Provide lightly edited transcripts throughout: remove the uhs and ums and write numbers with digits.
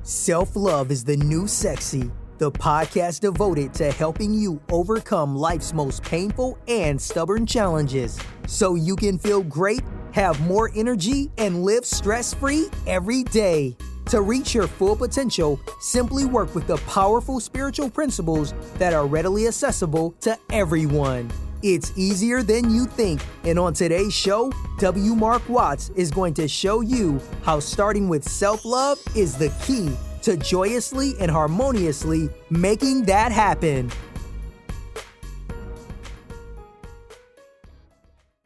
Self-love is the new sexy, the podcast devoted to helping you overcome life's most painful and stubborn challenges so you can feel great, have more energy, and live stress-free every day. To reach your full potential, simply work with the powerful spiritual principles that are readily accessible to everyone. It's easier than you think, and on today's show, W. Mark Watts is going to show you how starting with self-love is the key to joyously and harmoniously making that happen.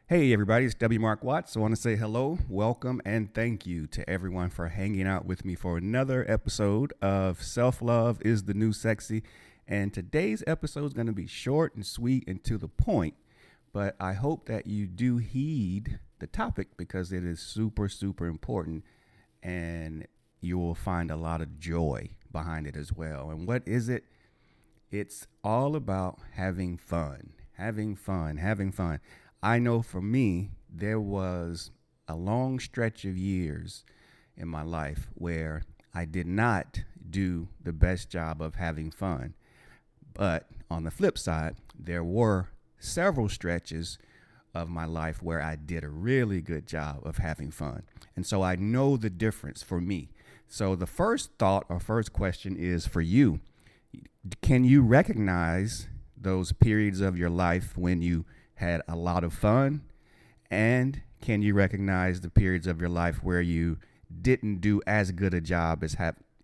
Hey everybody, it's W. Mark Watts. I want to say hello, welcome, and thank you to everyone for hanging out with me for another episode of Self-Love is the New Sexy. And today's episode is going to be short and sweet and to the point, but I hope that you do heed the topic because it is super, super important, and you will find a lot of joy behind it as well. And what is it? It's all about having fun. I know for me, there was a long stretch of years in my life where I did not do the best job of having fun. But on the flip side, there were several stretches of my life where I did a really good job of having fun. And so I know the difference for me. So the first thought or first question is for you. Can you recognize those periods of your life when you had a lot of fun? And can you recognize the periods of your life where you didn't do as good a job as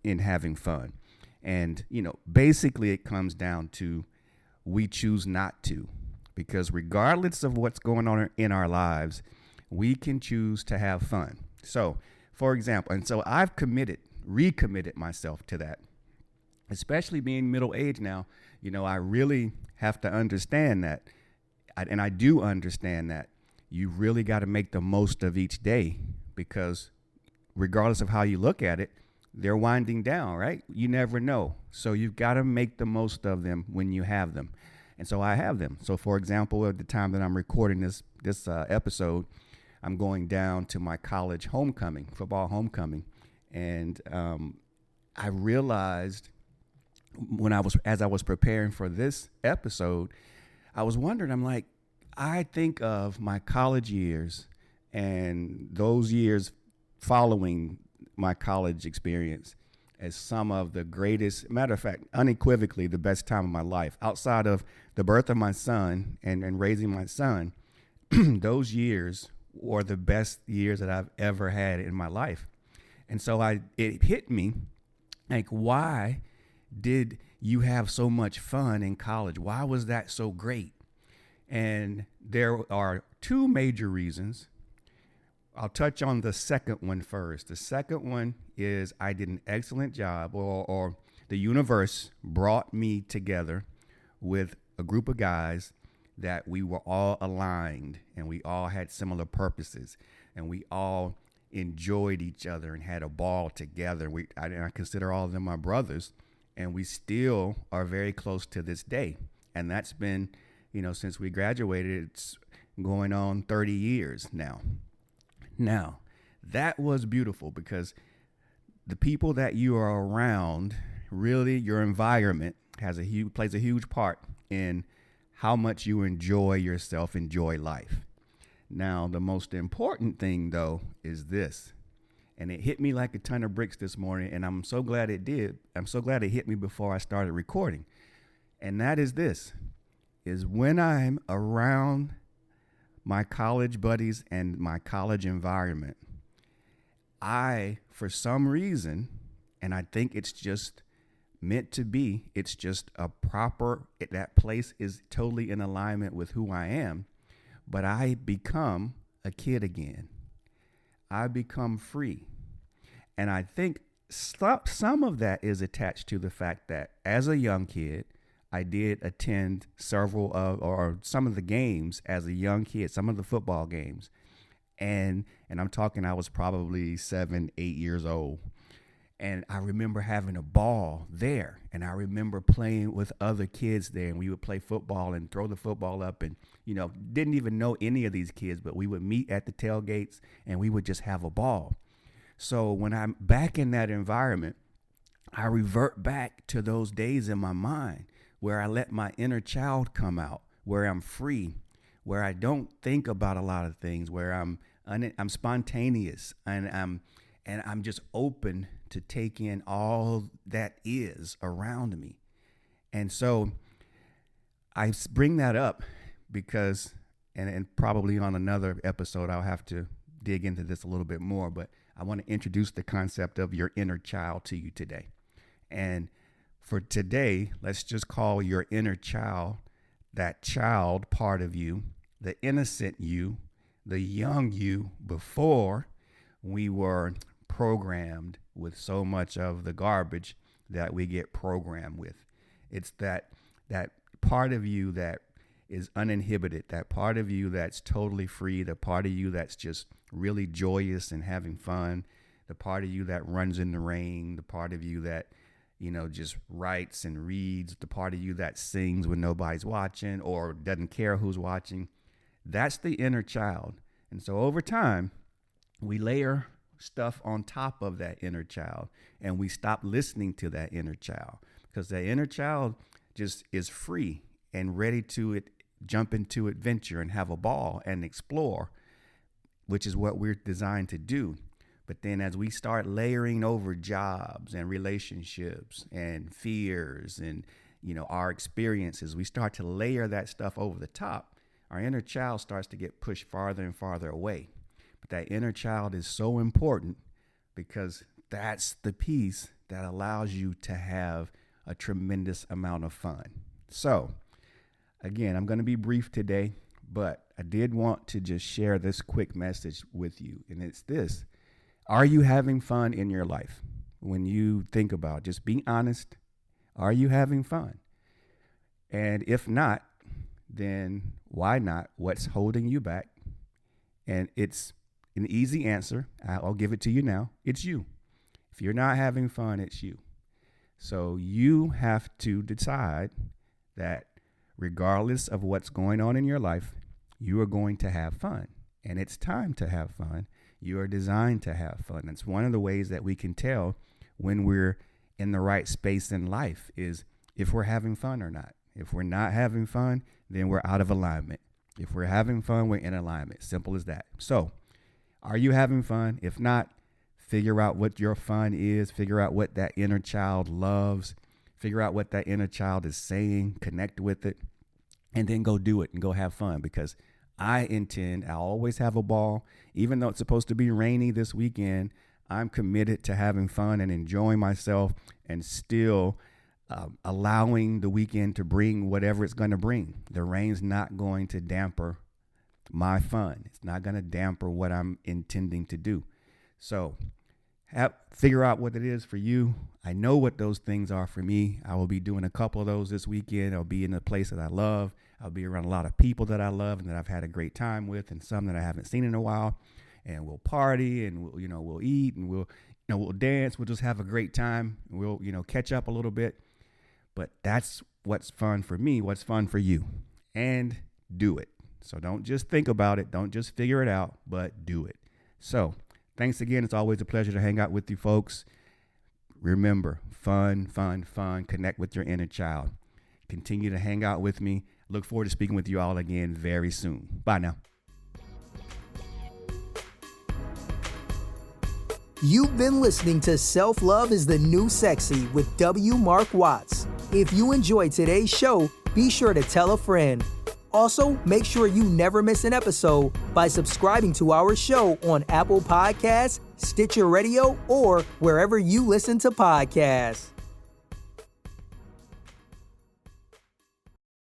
in having fun? And, basically it comes down to we choose not to, because regardless of what's going on in our lives, we can choose to have fun. So, for example, and so I've recommitted myself to that, especially being middle-aged now. I really have to understand that. And I do understand that you really got to make the most of each day, because regardless of how you look at it, they're winding down, right? You never know. So you've got to make the most of them when you have them. And so I have them. So, for example, at the time that I'm recording this episode, I'm going down to my college homecoming, football homecoming. And I realized as I was preparing for this episode, I was wondering, I'm like, I think of my college years and those years following my college experience as some of the greatest, matter of fact, unequivocally the best time of my life. Outside of the birth of my son and raising my son, those years were the best years that I've ever had in my life. And so it hit me, like, why did you have so much fun in college? Why was that so great? And there are two major reasons. I'll touch on the second one first. The second one is I did an excellent job, or the universe brought me together with a group of guys that we were all aligned, and we all had similar purposes, and we all enjoyed each other and had a ball together. I consider all of them my brothers, and we still are very close to this day. And that's been, since we graduated, it's going on 30 years now. Now, that was beautiful because the people that you are around, really your environment plays a huge part in how much you enjoy yourself, enjoy life. Now, the most important thing, though, is this, and it hit me like a ton of bricks this morning, and I'm so glad it did. I'm so glad it hit me before I started recording, and that is this, is when I'm around my college buddies and my college environment, I, for some reason, and I think it's just meant to be, it's just that place is totally in alignment with who I am, but I become a kid again. I become free. And I think some of that is attached to the fact that as a young kid, I did attend some of the games as a young kid, some of the football games. And I'm talking, I was probably 7, 8 years old. And I remember having a ball there. And I remember playing with other kids there. And we would play football and throw the football up. And, didn't even know any of these kids. But we would meet at the tailgates and we would just have a ball. So when I'm back in that environment, I revert back to those days in my mind where I let my inner child come out, where I'm free, where I don't think about a lot of things, where I'm spontaneous and I'm just open to take in all that is around me. And so I bring that up because, and probably on another episode, I'll have to dig into this a little bit more, but I want to introduce the concept of your inner child to you today. And for today, let's just call your inner child, that child part of you, the innocent you, the young you before we were programmed with so much of the garbage that we get programmed with. It's that part of you that is uninhibited, that part of you that's totally free, the part of you that's just really joyous and having fun, the part of you that runs in the rain, the part of you that, just writes and reads, the part of you that sings when nobody's watching or doesn't care who's watching. That's the inner child. And so over time, we layer stuff on top of that inner child, and we stop listening to that inner child because that inner child just is free and ready to jump into adventure and have a ball and explore, which is what we're designed to do. But then as we start layering over jobs and relationships and fears and, our experiences, we start to layer that stuff over the top. Our inner child starts to get pushed farther and farther away. But that inner child is so important because that's the piece that allows you to have a tremendous amount of fun. So, again, I'm going to be brief today, but I did want to just share this quick message with you. And it's this: are you having fun in your life? When you think about it, just be honest. Are you having fun? And if not, then why not? What's holding you back? And it's an easy answer. I'll give it to you now. It's you. If you're not having fun, it's you. So you have to decide that regardless of what's going on in your life, you are going to have fun. And it's time to have fun. You are designed to have fun. It's one of the ways that we can tell when we're in the right space in life is if we're having fun or not. If we're not having fun, then we're out of alignment. If we're having fun, we're in alignment. Simple as that. So, are you having fun? If not, figure out what your fun is. Figure out what that inner child loves. Figure out what that inner child is saying. Connect with it. And then go do it and go have fun, because I always have a ball. Even though it's supposed to be rainy this weekend, I'm committed to having fun and enjoying myself and still allowing the weekend to bring whatever it's going to bring. The rain's not going to damper my fun. It's not going to damper what I'm intending to do. So figure out what it is for you. I know what those things are for me. I will be doing a couple of those this weekend. I'll be in a place that I love. I'll be around a lot of people that I love and that I've had a great time with, and some that I haven't seen in a while. And we'll party and we'll eat and we'll dance. We'll just have a great time. We'll catch up a little bit. But that's what's fun for me, what's fun for you. And do it. So don't just think about it. Don't just figure it out, but do it. So thanks again. It's always a pleasure to hang out with you folks. Remember, fun, fun, fun. Connect with your inner child. Continue to hang out with me. Look forward to speaking with you all again very soon. Bye now. You've been listening to Self-Love is the New Sexy with W. Mark Watts. If you enjoyed today's show, be sure to tell a friend. Also, make sure you never miss an episode by subscribing to our show on Apple Podcasts, Stitcher Radio, or wherever you listen to podcasts.